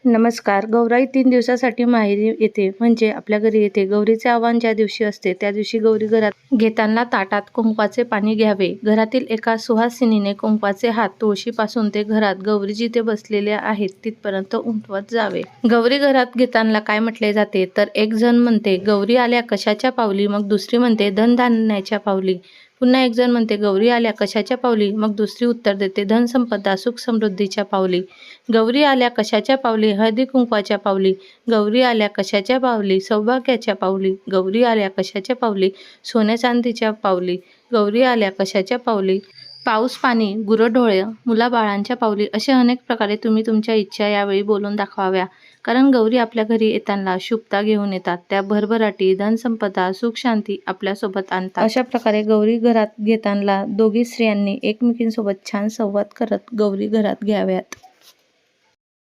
नमस्कार. गौराई 3 दिवसासाठी माहेरी येते म्हणजे आपल्या घरी येते. गौरीचे आवाहन ज्या दिवशी असते त्या दिवशी गौरी घरात घेताना ताटात कुंकवाचे पाणी घ्यावे. घरातील एका सुहासिनीने कुंकवाचे हात तुळशीपासून ते घरात गौरी जिथे बसलेल्या आहेत तिथपर्यंत उमटवत जावे. गौरी घरात घेताना काय म्हटले जाते तर एक जण म्हणते गौरी आल्या कशाच्या पावली, मग दुसरी म्हणते धनधान्याच्या पावली. पुन्हा एक जण म्हणते गौरी आल्या कशाच्या पावली, मग दुसरी उत्तर देते धन संपदा सुख समृद्धीच्या पावली. गौरी आल्या कशाच्या पावली, हळदी कुंकवाच्या पावली. गौरी आल्या कशाच्या पावली, सौभाग्याच्या पावली. गौरी आल्या कशाच्या पावली, सोन्या चांदीच्या पावली. गौरी आल्या कशाच्या पावली, पाऊस पाणी गुरंढोरं मुलाबाळांच्या पावली. असे अनेक प्रकारे तुम्ही तुमच्या इच्छा यावेळी बोलून दाखवाव्या. कारण गौरी आपल्या घरी येताना शुभता घेऊन येतात. त्या भरभराटी धनसंपदा सुख शांती आपल्यासोबत आणतात. अशा प्रकारे गौरी घरात घेताना दोघी स्त्रियांनी एकमेकींसोबत छान संवाद करत गौरी घरात घ्याव्यात.